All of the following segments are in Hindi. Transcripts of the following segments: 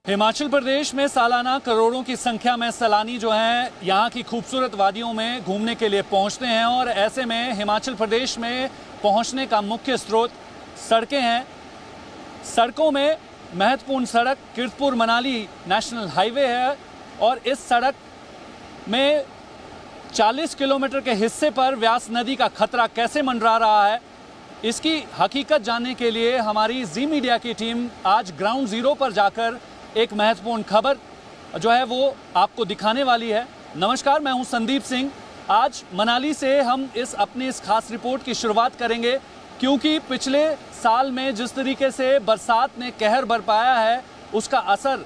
हिमाचल प्रदेश में सालाना करोड़ों की संख्या में सैलानी जो हैं यहाँ की खूबसूरत वादियों में घूमने के लिए पहुँचते हैं और ऐसे में हिमाचल प्रदेश में पहुँचने का मुख्य स्रोत सड़कें हैं। सड़कों में महत्वपूर्ण सड़क कीरतपुर मनाली नेशनल हाईवे है और इस सड़क में 40 किलोमीटर के हिस्से पर व्यास नदी का खतरा कैसे मंडरा रहा है, इसकी हकीकत जानने के लिए हमारी जी मीडिया की टीम आज ग्राउंड ज़ीरो पर जाकर एक महत्वपूर्ण खबर जो है वो आपको दिखाने वाली है। नमस्कार, मैं हूं संदीप सिंह। आज मनाली से हम अपनी इस खास रिपोर्ट की शुरुआत करेंगे क्योंकि पिछले साल में जिस तरीके से बरसात ने कहर बरपाया है उसका असर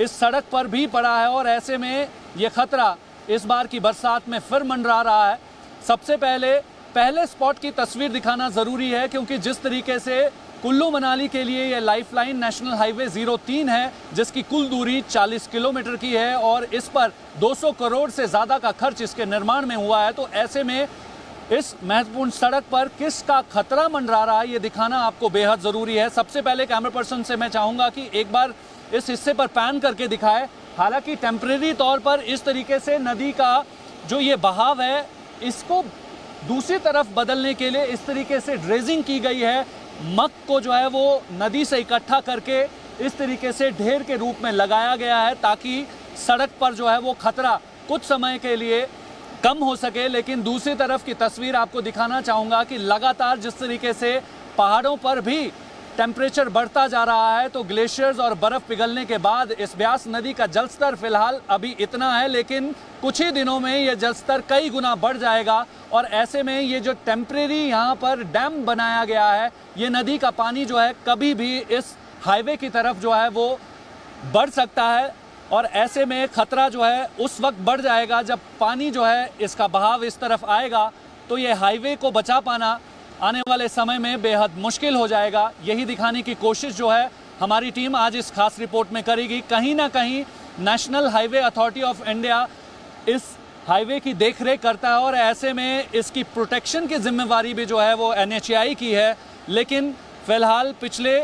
इस सड़क पर भी पड़ा है और ऐसे में ये खतरा इस बार की बरसात में फिर मंडरा रहा है। सबसे पहले स्पॉट की तस्वीर दिखाना ज़रूरी है क्योंकि जिस तरीके से कुल्लू मनाली के लिए ये लाइफलाइन नेशनल हाईवे 03 है जिसकी कुल दूरी 40 किलोमीटर की है और इस पर 200 करोड़ से ज़्यादा का खर्च इसके निर्माण में हुआ है। तो ऐसे में इस महत्वपूर्ण सड़क पर किसका खतरा मंडरा रहा है ये दिखाना आपको बेहद ज़रूरी है। सबसे पहले कैमरा पर्सन से मैं चाहूँगा कि एक बार इस हिस्से पर पैन करके दिखाए। हालांकि टेम्परेरी तौर पर इस तरीके से नदी का जो ये बहाव है इसको दूसरी तरफ बदलने के लिए इस तरीके से ड्रेजिंग की गई है। मक को जो है वो नदी से इकट्ठा करके इस तरीके से ढेर के रूप में लगाया गया है ताकि सड़क पर जो है वो खतरा कुछ समय के लिए कम हो सके। लेकिन दूसरी तरफ की तस्वीर आपको दिखाना चाहूँगा कि लगातार जिस तरीके से पहाड़ों पर भी टेम्परेचर बढ़ता जा रहा है तो ग्लेशियर्स और बर्फ़ पिघलने के बाद इस ब्यास नदी का जलस्तर फिलहाल अभी इतना है, लेकिन कुछ ही दिनों में ये जलस्तर कई गुना बढ़ जाएगा और ऐसे में ये जो टेम्परेरी यहाँ पर डैम बनाया गया है ये नदी का पानी जो है कभी भी इस हाईवे की तरफ जो है वो बढ़ सकता है और ऐसे में खतरा जो है उस वक्त बढ़ जाएगा जब पानी जो है इसका बहाव इस तरफ आएगा तो ये हाईवे को बचा पाना आने वाले समय में बेहद मुश्किल हो जाएगा। यही दिखाने की कोशिश जो है हमारी टीम आज इस खास रिपोर्ट में करेगी। कहीं ना कहीं national highway authority of India इस हाईवे की देखरेख करता है और ऐसे में इसकी प्रोटेक्शन की जिम्मेवारी भी जो है वो NHAI की है। लेकिन फिलहाल पिछले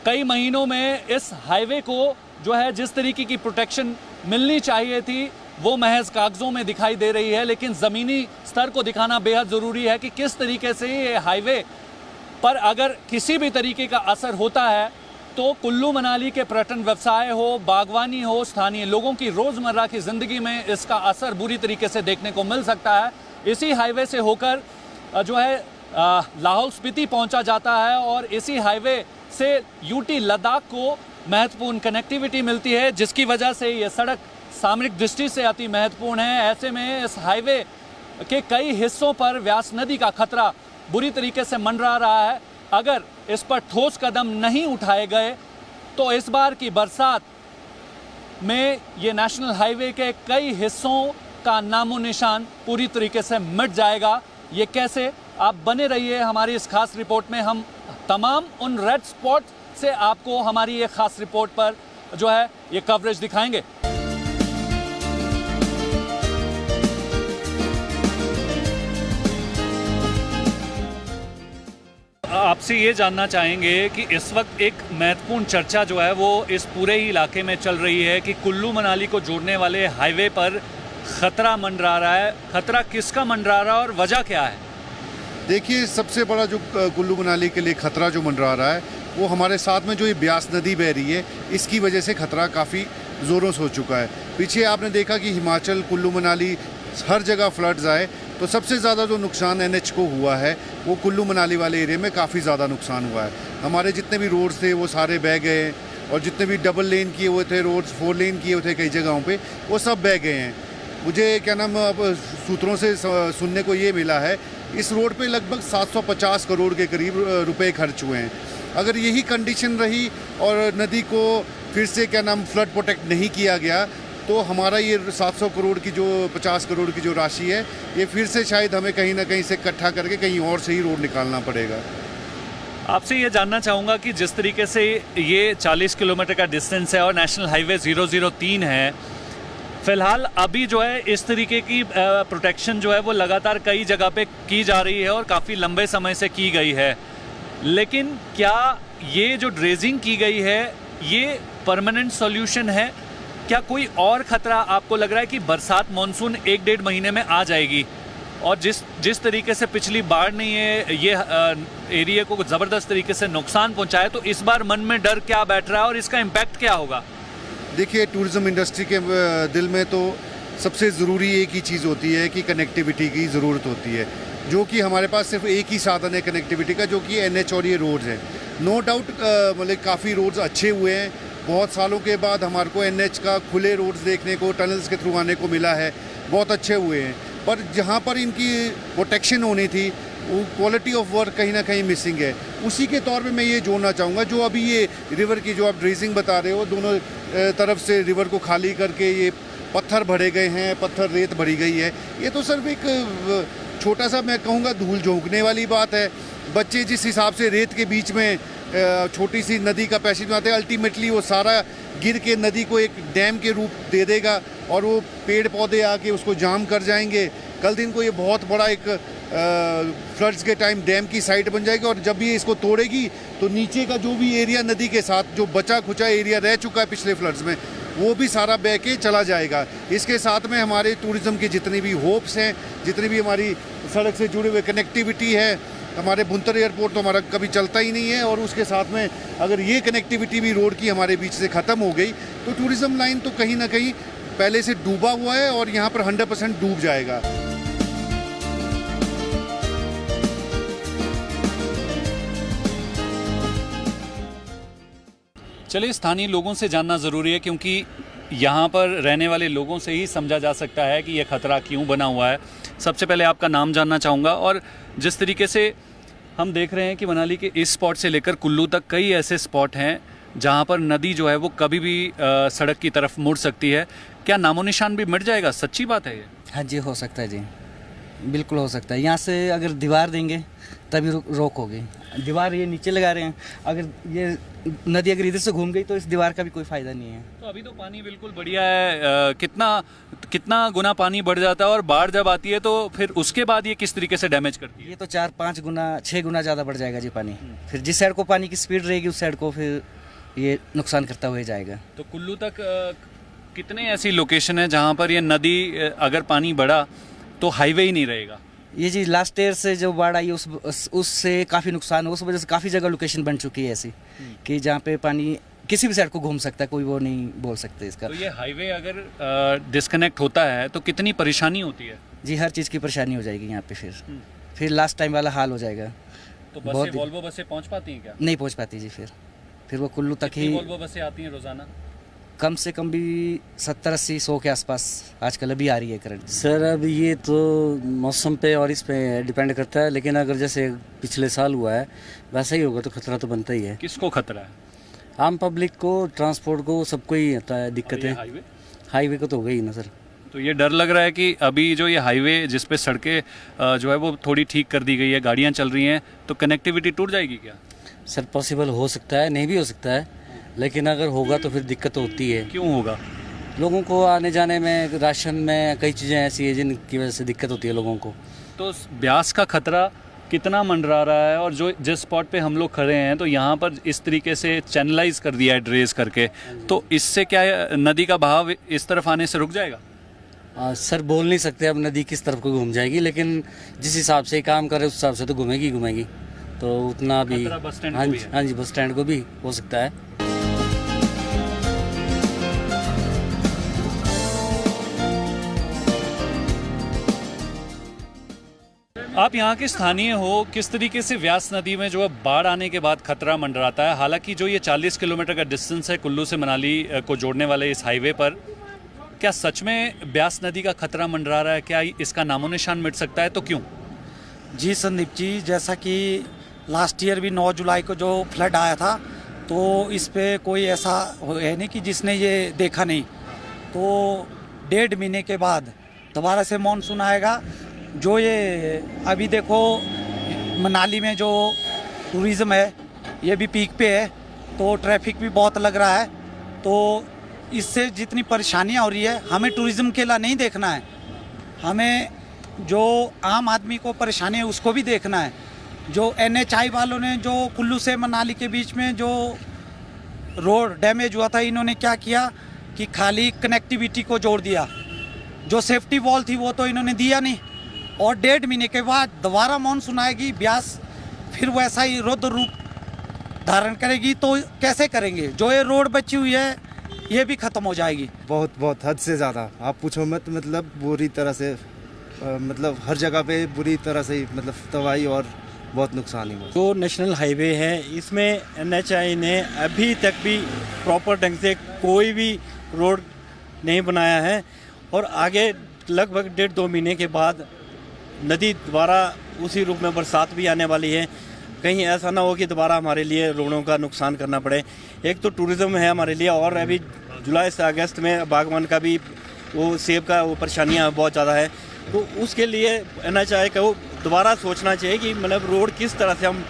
कई महीनों में इस हाईवे को जो है जिस तरीके की प्रोटेक्शन मिलनी चाहिए थी वो महज कागज़ों में दिखाई दे रही है, लेकिन ज़मीनी स्तर को दिखाना बेहद ज़रूरी है कि किस तरीके से ये हाईवे पर अगर किसी भी तरीके का असर होता है तो कुल्लू मनाली के पर्यटन व्यवसाय हो, बागवानी हो, स्थानीय लोगों की रोज़मर्रा की ज़िंदगी में इसका असर बुरी तरीके से देखने को मिल सकता है। इसी हाईवे से होकर जो है लाहौल स्पीति पहुंचा जाता है और इसी हाईवे से यूटी लद्दाख को महत्वपूर्ण कनेक्टिविटी मिलती है जिसकी वजह से ये सड़क सामरिक दृष्टि से अति महत्वपूर्ण है। ऐसे में इस हाईवे के कई हिस्सों पर व्यास नदी का खतरा बुरी तरीके से मंडरा रहा है। अगर इस पर ठोस कदम नहीं उठाए गए तो इस बार की बरसात में ये नेशनल हाईवे के कई हिस्सों का नामो निशान पूरी तरीके से मिट जाएगा। ये कैसे, आप बने रहिए हमारी इस खास रिपोर्ट में। हम तमाम उन रेड स्पॉट से आपको हमारी ये खास रिपोर्ट पर जो है ये कवरेज दिखाएंगे। आपसे ये जानना चाहेंगे कि इस वक्त एक महत्वपूर्ण चर्चा जो है वो इस पूरे ही इलाके में चल रही है कि कुल्लू मनाली को जोड़ने वाले हाईवे पर खतरा मंडरा रहा है। खतरा किसका मंडरा रहा है और वजह क्या है? देखिए, सबसे बड़ा जो कुल्लू मनाली के लिए खतरा जो मंडरा रहा है वो हमारे साथ में जो ये ब्यास नदी बह रही है इसकी वजह से खतरा काफ़ी ज़ोरों से हो चुका है। पीछे आपने देखा कि हिमाचल, कुल्लू मनाली हर जगह फ्लड्स आए तो सबसे ज़्यादा जो नुकसान NH को हुआ है वो कुल्लू मनाली वाले एरिया में काफ़ी ज़्यादा नुकसान हुआ है। हमारे जितने भी रोड्स थे वो सारे बह गए और जितने भी डबल लेन किए हुए थे रोड्स, 4 लेन किए हुए थे कई जगहों पे, वो सब बह गए हैं। मुझे क्या नाम सूत्रों से सुनने को ये मिला है इस रोड पे लगभग 750 करोड़ के करीब रुपए खर्च हुए हैं। अगर यही कंडीशन रही और नदी को फिर से क्या नाम फ्लड प्रोटेक्ट नहीं किया गया तो हमारा ये 700 करोड़ की जो 50 करोड़ की जो राशि है ये फिर से शायद हमें कहीं ना कहीं से इकट्ठा करके कहीं और से ही रोड निकालना पड़ेगा। आपसे ये जानना चाहूँगा कि जिस तरीके से ये 40 किलोमीटर का डिस्टेंस है और नेशनल हाईवे 003 है, फिलहाल अभी जो है इस तरीके की प्रोटेक्शन जो है वो लगातार कई जगह पे की जा रही है और काफ़ी लंबे समय से की गई है, लेकिन क्या ये जो ड्रेजिंग की गई है ये परमानेंट सॉल्यूशन है? क्या कोई और खतरा आपको लग रहा है कि बरसात मानसून 1-1.5 महीने में आ जाएगी और जिस तरीके से पिछली बाढ़ ने ये एरिया को ज़बरदस्त तरीके से नुकसान पहुंचाया, तो इस बार मन में डर क्या बैठ रहा है और इसका इम्पैक्ट क्या होगा? देखिए, टूरिज़्म इंडस्ट्री के दिल में तो सबसे ज़रूरी एक ही चीज़ होती है कि कनेक्टिविटी की ज़रूरत होती है, जो कि हमारे पास सिर्फ एक ही साधन है कनेक्टिविटी का, जो कि NH और ये रोड्स हैं। नो डाउट मतलब काफ़ी रोड्स अच्छे हुए हैं, बहुत सालों के बाद हमारे को NH का खुले रोड्स देखने को, टनल्स के थ्रू आने को मिला है, बहुत अच्छे हुए हैं। पर जहाँ पर इनकी प्रोटेक्शन होनी थी, वो क्वालिटी ऑफ वर्क कहीं ना कहीं मिसिंग है। उसी के तौर पे मैं ये जोड़ना चाहूँगा, जो अभी ये रिवर की जो आप ड्रेजिंग बता रहे हो, दोनों तरफ से रिवर को खाली करके ये पत्थर भरे गए हैं, पत्थर रेत भरी गई है, ये तो सिर्फ एक छोटा सा मैं कहूँगा धूल झोंकने वाली बात है। बच्चे जिस हिसाब से रेत के बीच में छोटी सी नदी का पैसेज बनाते हैं, अल्टीमेटली वो सारा गिर के नदी को एक डैम के रूप दे देगा और वो पेड़ पौधे आके उसको जाम कर जाएंगे। कल दिन को ये बहुत बड़ा एक फ्लड्स के टाइम डैम की साइट बन जाएगी और जब ये इसको तोड़ेगी तो नीचे का जो भी एरिया नदी के साथ जो बचा खुचा एरिया रह चुका है पिछले फ्लड्स में, वो भी सारा बह के चला जाएगा। इसके साथ में हमारे टूरिज़्म की जितनी भी होप्स हैं, जितनी भी हमारी सड़क से जुड़े हुए कनेक्टिविटी है, हमारे बुंतर एयरपोर्ट तो हमारा कभी चलता ही नहीं है, और उसके साथ में अगर ये कनेक्टिविटी भी रोड की हमारे बीच से ख़त्म हो गई तो टूरिज़्म लाइन तो कहीं ना कहीं पहले से डूबा हुआ है और यहाँ पर 100% डूब जाएगा। चलिए, स्थानीय लोगों से जानना ज़रूरी है, क्योंकि यहाँ पर रहने वाले लोगों से ही समझा जा सकता है कि यह खतरा क्यों बना हुआ है। सबसे पहले आपका नाम जानना चाहूँगा, और जिस तरीके से हम देख रहे हैं कि मनाली के इस स्पॉट से लेकर कुल्लू तक कई ऐसे स्पॉट हैं जहाँ पर नदी जो है वो कभी भी सड़क की तरफ मुड़ सकती है, क्या नामो निशान भी मिट जाएगा? सच्ची बात है ये? हाँ जी, हो सकता है जी, बिल्कुल हो सकता है। यहाँ से अगर दीवार देंगे तभी रोक होगी। दीवार ये नीचे लगा रहे हैं, अगर ये नदी अगर इधर से घूम गई तो इस दीवार का भी कोई फ़ायदा नहीं है। तो अभी तो पानी बिल्कुल बढ़िया है, कितना गुना पानी बढ़ जाता है और बाढ़ जब आती है तो फिर उसके बाद ये किस तरीके से डैमेज करती है? ये तो 4-5 गुना 6 गुना ज़्यादा बढ़ जाएगा जी पानी। फिर जिस साइड को पानी की स्पीड रहेगी उस साइड को फिर ये नुकसान करता हुआ जाएगा। तो कुल्लू तक कितने ऐसी लोकेशन है जहाँ पर ये नदी अगर पानी बढ़ा तो हाईवे ही नहीं रहेगा? ये जी लास्ट ईयर से जो बाढ़ आई उससे काफ़ी नुकसान हो, उस वजह से काफ़ी जगह लोकेशन बन चुकी है ऐसी कि जहाँ पे पानी किसी भी साइड को घूम सकता है, कोई वो नहीं बोल सकते इसका। तो ये हाईवे अगर डिस्कनेक्ट होता है तो कितनी परेशानी होती है? जी, हर चीज़ की परेशानी हो जाएगी यहाँ पे। फिर लास्ट टाइम वाला हाल हो जाएगा। तो बसें, वॉल्वो बसें पहुँच पाती हैं क्या? नहीं पहुँच पाती जी। फिर वो कुल्लू तक ही। वॉल्वो बसें आती हैं रोज़ाना? कम से कम भी 70-80-100 के आसपास आजकल अभी आ रही है करंट। सर अब ये तो मौसम पे और इस पे डिपेंड करता है, लेकिन अगर जैसे पिछले साल हुआ है वैसा ही होगा तो खतरा तो बनता ही है। किसको खतरा है? आम पब्लिक को, ट्रांसपोर्ट को, सबको ही आता है दिक्कतें। हाईवे को तो हो गई ना सर। तो ये डर लग रहा है कि अभी जो ये हाईवे जिस पे सड़कें जो है वो थोड़ी ठीक कर दी गई है, गाड़ियाँ चल रही हैं, तो कनेक्टिविटी टूट जाएगी क्या? सर पॉसिबल हो सकता है, नहीं भी हो सकता है, लेकिन अगर होगा तो फिर दिक्कत तो होती है। क्यों होगा? लोगों को आने जाने में, राशन में, कई चीज़ें ऐसी है जिनकी वजह से दिक्कत होती है लोगों को। तो ब्यास का खतरा कितना मंडरा रहा है, और जो जिस स्पॉट पे हम लोग खड़े हैं तो यहाँ पर इस तरीके से चैनलाइज कर दिया है ड्रेज करके, तो इससे क्या नदी का बहाव इस तरफ आने से रुक जाएगा? सर बोल नहीं सकते अब नदी किस तरफ को घूम जाएगी, लेकिन जिस हिसाब से काम करे उस हिसाब से तो घूमेगी, तो उतना भी। हाँ जी, बस स्टैंड को भी हो सकता है। आप यहाँ के स्थानीय हो, किस तरीके से व्यास नदी में जो है बाढ़ आने के बाद खतरा मंडराता है? हालांकि जो ये 40 किलोमीटर का डिस्टेंस है कुल्लू से मनाली को जोड़ने वाले इस हाईवे पर, क्या सच में ब्यास नदी का खतरा मंडरा रहा है? क्या इसका नामो निशान मिट सकता है? तो क्यों? जी संदीप जी, जैसा कि लास्ट ईयर भी 9 जुलाई को जो फ्लड आया था, तो इस पे कोई ऐसा है नहीं कि जिसने ये देखा नहीं। तो 1.5 महीने के बाद दोबारा से मानसून आएगा। जो ये अभी देखो मनाली में जो टूरिज़्म है ये भी पीक पे है, तो ट्रैफिक भी बहुत लग रहा है। तो इससे जितनी परेशानियाँ हो रही है, हमें टूरिज़्म के लिए नहीं देखना है, हमें जो आम आदमी को परेशानी है उसको भी देखना है। जो NHI वालों ने जो कुल्लू से मनाली के बीच में जो रोड डैमेज हुआ था, इन्होंने क्या किया कि खाली कनेक्टिविटी को जोड़ दिया। जो सेफ्टी वॉल थी वो तो इन्होंने दिया नहीं, और 1.5 महीने के बाद दोबारा मानसून आएगी, ब्यास फिर वैसा ही रुद्र रूप धारण करेगी, तो कैसे करेंगे? जो ये रोड बची हुई है ये भी ख़त्म हो जाएगी। बहुत बहुत हद से ज़्यादा आप पूछो मत, मतलब बुरी तरह से मतलब हर जगह पे बुरी तरह से मतलब तबाही और बहुत नुकसान हुआ। जो नेशनल हाईवे है इसमें NHAI ने अभी तक भी प्रॉपर ढंग से कोई भी रोड नहीं बनाया है, और आगे लगभग 1.5-2 महीने के बाद नदी दोबारा उसी रूप में बरसात भी आने वाली है। कहीं ऐसा ना हो कि दोबारा हमारे लिए रोडों का नुकसान करना पड़े। एक तो टूरिज़्म है हमारे लिए, और अभी जुलाई से अगस्त में बागवान का भी वो सेब का वो परेशानियाँ बहुत ज़्यादा है, तो उसके लिए NHAI को दोबारा सोचना चाहिए कि मतलब रोड किस तरह से हम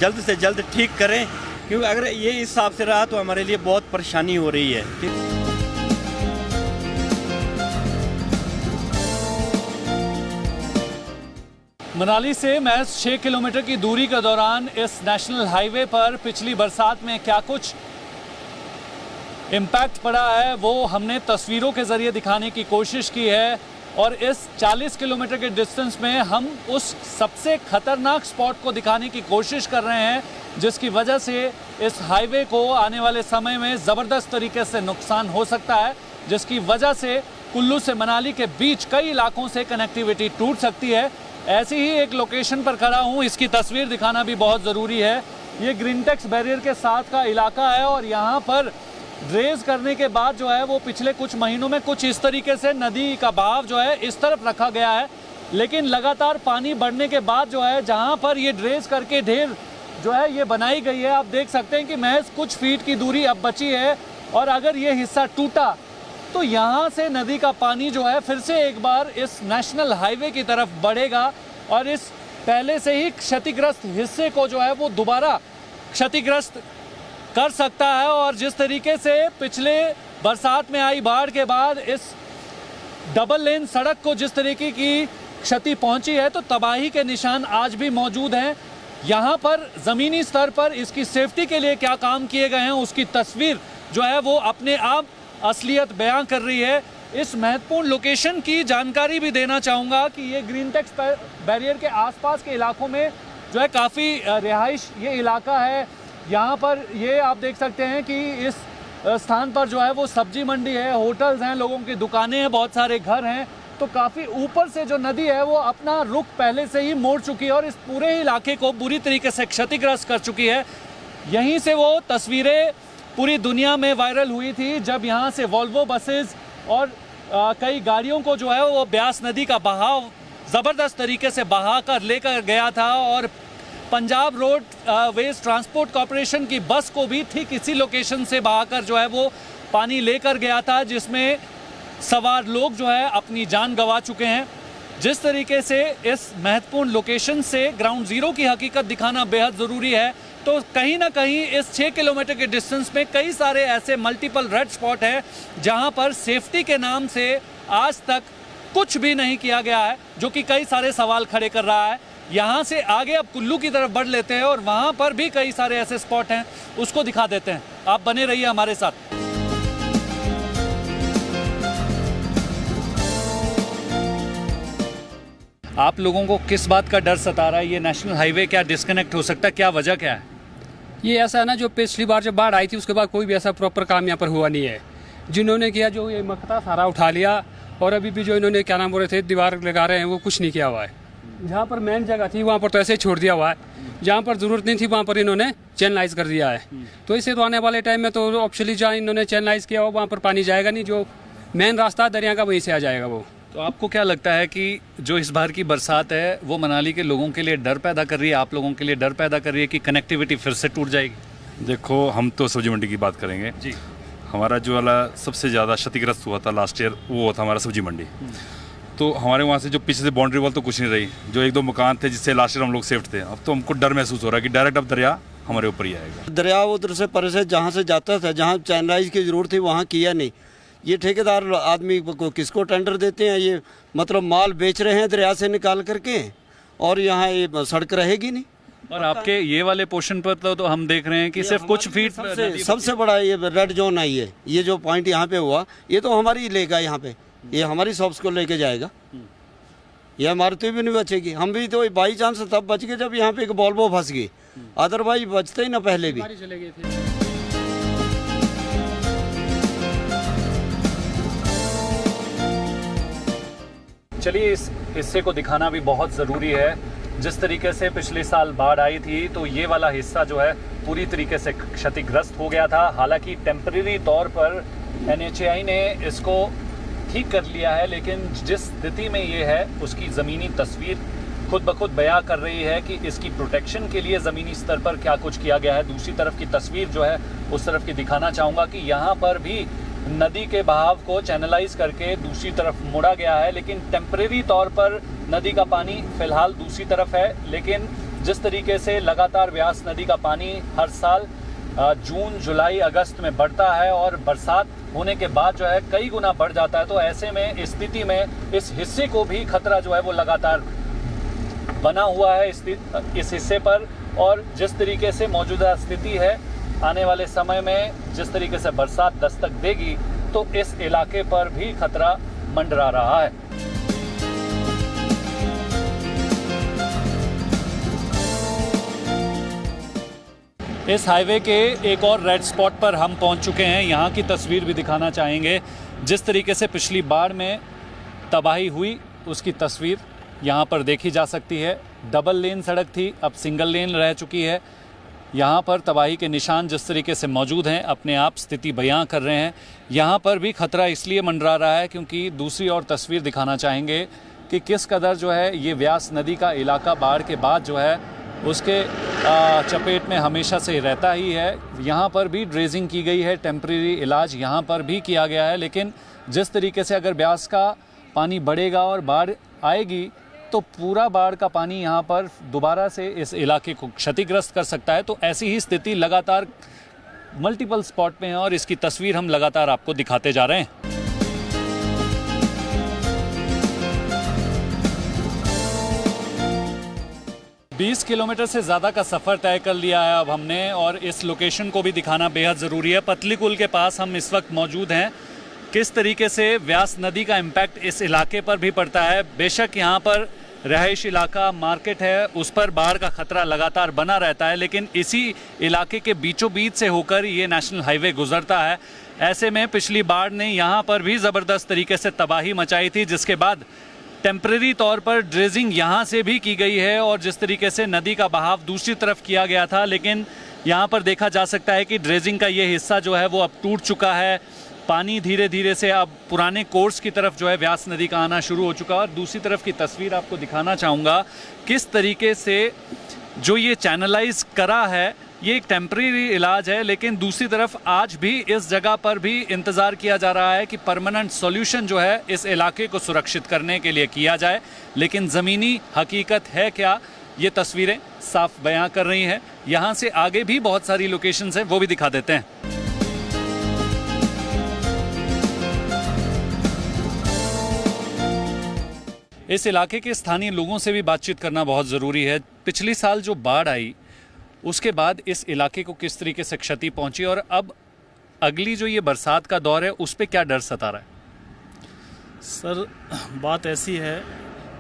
जल्द से जल्द ठीक करें, क्योंकि अगर ये इस हिसाब से रहा तो हमारे लिए बहुत परेशानी हो रही है। मनाली से महज 6 किलोमीटर की दूरी के दौरान इस नेशनल हाईवे पर पिछली बरसात में क्या कुछ इम्पैक्ट पड़ा है वो हमने तस्वीरों के जरिए दिखाने की कोशिश की है। और इस 40 किलोमीटर के डिस्टेंस में हम उस सबसे खतरनाक स्पॉट को दिखाने की कोशिश कर रहे हैं, जिसकी वजह से इस हाईवे को आने वाले समय में ज़बरदस्त तरीके से नुकसान हो सकता है, जिसकी वजह से कुल्लू से मनाली के बीच कई इलाकों से कनेक्टिविटी टूट सकती है। ऐसी ही एक लोकेशन पर खड़ा हूँ, इसकी तस्वीर दिखाना भी बहुत ज़रूरी है। ये ग्रीनटेक्स बैरियर के साथ का इलाका है, और यहाँ पर ड्रेज करने के बाद जो है वो पिछले कुछ महीनों में कुछ इस तरीके से नदी का बहाव जो है इस तरफ रखा गया है, लेकिन लगातार पानी बढ़ने के बाद जो है जहाँ पर ये ड्रेज करके ढेर जो है ये बनाई गई है, आप देख सकते हैं कि महज कुछ फीट की दूरी अब बची है, और अगर ये हिस्सा टूटा तो यहाँ से नदी का पानी जो है फिर से एक बार इस नेशनल हाईवे की तरफ बढ़ेगा, और इस पहले से ही क्षतिग्रस्त हिस्से को जो है वो दोबारा क्षतिग्रस्त कर सकता है। और जिस तरीके से पिछले बरसात में आई बाढ़ के बाद इस डबल लेन सड़क को जिस तरीके की क्षति पहुंची है, तो तबाही के निशान आज भी मौजूद हैं। यहाँ पर ज़मीनी स्तर पर इसकी सेफ्टी के लिए क्या काम किए गए हैं उसकी तस्वीर जो है वो अपने आप असलियत बयां कर रही है। इस महत्वपूर्ण लोकेशन की जानकारी भी देना चाहूँगा कि ये ग्रीनटेक्स बैरियर के आसपास के इलाकों में जो है काफ़ी रिहाइश ये इलाका है। यहाँ पर ये आप देख सकते हैं कि इस स्थान पर जो है वो सब्जी मंडी है, होटल्स हैं, लोगों की दुकानें हैं, बहुत सारे घर हैं, तो काफ़ी ऊपर से जो नदी है वो अपना रुख पहले से ही मोड़ चुकी है और इस पूरे इलाके को बुरी तरीके से क्षतिग्रस्त कर चुकी है। यहीं से वो तस्वीरें पूरी दुनिया में वायरल हुई थी जब यहाँ से वॉल्वो बसेस और कई गाड़ियों को जो है वो ब्यास नदी का बहाव ज़बरदस्त तरीके से बहा कर लेकर गया था, और Punjab roadways transport corporation की बस को भी ठीक इसी लोकेशन से बहाकर जो है वो पानी लेकर गया था, जिसमें सवार लोग जो है अपनी जान गंवा चुके हैं। जिस तरीके से इस महत्वपूर्ण लोकेशन से ग्राउंड ज़ीरो की हकीकत दिखाना बेहद ज़रूरी है, तो कहीं ना कहीं इस 6 किलोमीटर के डिस्टेंस में कई सारे ऐसे मल्टीपल रेड स्पॉट है जहां पर सेफ्टी के नाम से आज तक कुछ भी नहीं किया गया है, जो कि कई सारे सवाल खड़े कर रहा है। यहाँ से आगे अब कुल्लू की तरफ बढ़ लेते हैं और वहाँ पर भी कई सारे ऐसे स्पॉट हैं, उसको दिखा देते हैं। आप बने रहिए हमारे साथ। आप लोगों को किस बात का डर सता रहा है? ये नेशनल हाईवे क्या डिस्कनेक्ट हो सकता है? क्या वजह क्या है? ये ऐसा है ना, जो पिछली बार जब बाढ़ आई थी उसके बाद कोई भी ऐसा प्रॉपर काम यहाँ पर हुआ नहीं है। जिन्होंने किया जो ये मकता सारा उठा लिया, और अभी भी जो इन्होंने क्या नाम बोल रहे थे दीवार लगा रहे हैं वो कुछ नहीं किया हुआ है। जहाँ पर मेन जगह थी वहाँ पर तो ऐसे ही छोड़ दिया हुआ है, जहाँ पर ज़रूरत नहीं थी वहाँ पर इन्होंने चैनलाइज कर दिया है। तो इससे तो आने वाले टाइम में तो ऑप्शनली जहाँ इन्होंने चैनलाइज किया हो वहाँ पर पानी जाएगा नहीं, जो मेन रास्ता दरिया का वहीं से आ जाएगा वो। तो आपको क्या लगता है कि जो इस बार की बरसात है वो मनाली के लोगों के लिए डर पैदा कर रही है, आप लोगों के लिए डर पैदा कर रही है कि कनेक्टिविटी फिर से टूट जाएगी? देखो, हम तो सब्जी मंडी की बात करेंगे जी। हमारा जो वाला सबसे ज़्यादा क्षतिग्रस्त हुआ था लास्ट ईयर, वो हुआ था हमारा सब्जी मंडी। तो हमारे वहाँ से जो पीछे से बाउंड्री वॉल तो कुछ नहीं रही, जो 1-2 मकान थे जिससे लास्ट ईयर हम लोग सेफ थे। अब तो हमको डर महसूस हो रहा है कि डायरेक्ट अब दरिया हमारे ऊपर ही आएगा। दरिया उधर से पर से जहाँ से जाता था, जहाँ चैनलाइज की ज़रूरत थी वहाँ किया नहीं। ये ठेकेदार आदमी को किसको टेंडर देते हैं? ये मतलब माल बेच रहे हैं दरिया से निकाल करके, और यहाँ ये सड़क रहेगी नहीं। और आपके ये वाले पोर्शन पर तो हम देख रहे हैं कि सिर्फ कुछ फीट सबसे बड़ा ये रेड जोन आई है, ये जो पॉइंट यहाँ पे हुआ ये तो हमारी लेगा, यहाँ पे ये हमारी शॉप्स को लेके जाएगा, ये हमारे तो भी नहीं बचेगी। हम भी तो बाई चांस तब बच गए जब यहाँ पे एक वॉल्वो फंस गई, अदरवाइज बचते ही ना पहले भी। चलिए इस हिस्से को दिखाना भी बहुत ज़रूरी है। जिस तरीके से पिछले साल बाढ़ आई थी तो ये वाला हिस्सा जो है पूरी तरीके से क्षतिग्रस्त हो गया था। हालांकि टेम्परेरी तौर पर NHAI ने इसको ठीक कर लिया है, लेकिन जिस स्थिति में ये है उसकी ज़मीनी तस्वीर खुद ब खुद बयां कर रही है कि इसकी प्रोटेक्शन के लिए ज़मीनी स्तर पर क्या कुछ किया गया है। दूसरी तरफ की तस्वीर जो है उस तरफ की दिखाना चाहूँगा कि यहाँ पर भी नदी के बहाव को चैनलाइज करके दूसरी तरफ मुड़ा गया है, लेकिन टेम्परेरी तौर पर नदी का पानी फिलहाल दूसरी तरफ है। लेकिन जिस तरीके से लगातार व्यास नदी का पानी हर साल जून, जुलाई, अगस्त में बढ़ता है और बरसात होने के बाद जो है कई गुना बढ़ जाता है, तो ऐसे में इस स्थिति में इस हिस्से को भी खतरा जो है वो लगातार बना हुआ है इस हिस्से पर। और जिस तरीके से मौजूदा स्थिति है, आने वाले समय में जिस तरीके से बरसात दस्तक देगी तो इस इलाके पर भी खतरा मंडरा रहा है। इस हाईवे के एक और रेड स्पॉट पर हम पहुंच चुके हैं। यहाँ की तस्वीर भी दिखाना चाहेंगे। जिस तरीके से पिछली बाढ़ में तबाही हुई उसकी तस्वीर यहाँ पर देखी जा सकती है। डबल लेन सड़क थी, अब सिंगल लेन रह चुकी है। यहाँ पर तबाही के निशान जिस तरीके से मौजूद हैं अपने आप स्थिति बयां कर रहे हैं। यहाँ पर भी खतरा इसलिए मंडरा रहा है क्योंकि दूसरी और तस्वीर दिखाना चाहेंगे कि किस कदर जो है ये व्यास नदी का इलाका बाढ़ के बाद जो है उसके चपेट में हमेशा से रहता ही है। यहाँ पर भी ड्रेजिंग की गई है, टेम्परेरी इलाज यहाँ पर भी किया गया है। लेकिन जिस तरीके से अगर व्यास का पानी बढ़ेगा और बाढ़ आएगी तो पूरा बाढ़ का पानी यहाँ पर दोबारा से इस इलाके को क्षतिग्रस्त कर सकता है। तो ऐसी ही स्थिति लगातार मल्टीपल स्पॉट में है और इसकी तस्वीर हम लगातार आपको दिखाते जा रहे हैं। बीस किलोमीटर से ज़्यादा का सफ़र तय कर लिया है अब हमने, और इस लोकेशन को भी दिखाना बेहद ज़रूरी है। पतली कुल के पास हम इस वक्त मौजूद हैं। किस तरीके से व्यास नदी का इम्पैक्ट इस इलाके पर भी पड़ता है। बेशक यहाँ पर रहायश इलाका, मार्केट है, उस पर बाढ़ का खतरा लगातार बना रहता है, लेकिन इसी इलाके के बीचों बीच से होकर ये नेशनल हाईवे गुजरता है। ऐसे में पिछली बाढ़ ने यहाँ पर भी ज़बरदस्त तरीके से तबाही मचाई थी, जिसके बाद टेम्परेरी तौर पर ड्रेजिंग यहाँ से भी की गई है और जिस तरीके से नदी का बहाव दूसरी तरफ किया गया था, लेकिन यहाँ पर देखा जा सकता है कि ड्रेजिंग का ये हिस्सा जो है वो अब टूट चुका है। पानी धीरे धीरे से अब पुराने कोर्स की तरफ जो है व्यास नदी का आना शुरू हो चुका है। और दूसरी तरफ की तस्वीर आपको दिखाना चाहूँगा किस तरीके से जो ये चैनलाइज करा है, ये एक टेम्परेरी इलाज है, लेकिन दूसरी तरफ आज भी इस जगह पर भी इंतज़ार किया जा रहा है कि परमानेंट सॉल्यूशन जो है इस इलाके को सुरक्षित करने के लिए किया जाए। लेकिन ज़मीनी हकीकत है क्या, ये तस्वीरें साफ बयां कर रही हैं। यहाँ से आगे भी बहुत सारी लोकेशंस हैं, वो भी दिखा देते हैं। इस इलाके के स्थानीय लोगों से भी बातचीत करना बहुत ज़रूरी है। पिछले साल जो बाढ़ आई उसके बाद इस इलाके को किस तरीके से क्षति पहुंची और अब अगली जो ये बरसात का दौर है उस पर क्या डर सता रहा है? सर बात ऐसी है,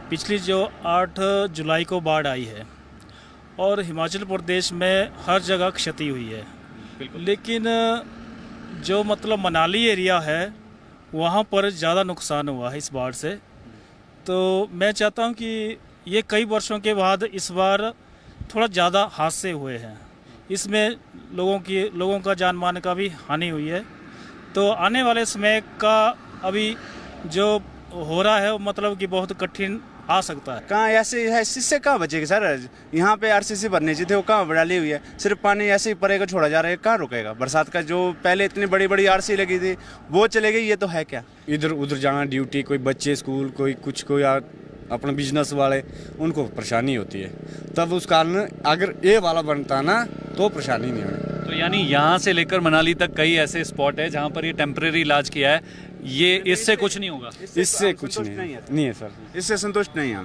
पिछली जो 8 जुलाई को बाढ़ आई है और हिमाचल प्रदेश में हर जगह क्षति हुई है, लेकिन जो मतलब मनाली एरिया है वहाँ पर ज़्यादा नुकसान हुआ है इस बाढ़ से। तो मैं चाहता हूँ कि ये कई वर्षों के बाद इस बार थोड़ा ज़्यादा हादसे हुए हैं, इसमें लोगों का जान माल का भी हानि हुई है। तो आने वाले समय का अभी जो हो रहा है मतलब कि बहुत कठिन आ सकता है। कहाँ ऐसे है, इससे कहाँ बचेगी सर? यहाँ पे RCC भरनी चाहिए थी, वो कहाँ डाली हुई है, सिर्फ पानी ऐसे ही परेगा छोड़ा जा रहा है, कहाँ रुकेगा? बरसात का जो पहले इतनी बड़ी बड़ी RC लगी थी वो चले गई, ये तो है क्या? इधर उधर जाना ड्यूटी, कोई बच्चे स्कूल, कोई कुछ, कोई अपना बिजनेस वाले, उनको परेशानी होती है। तब उस कारण अगर ये वाला बनता ना तो परेशानी नहीं होगी। तो यानी यहाँ से लेकर मनाली तक कई ऐसे स्पॉट है जहाँ पर ये टेम्परेरी इलाज किया है, ये इससे कुछ नहीं होगा? इससे कुछ नहीं है सर, इससे संतुष्ट नहीं है।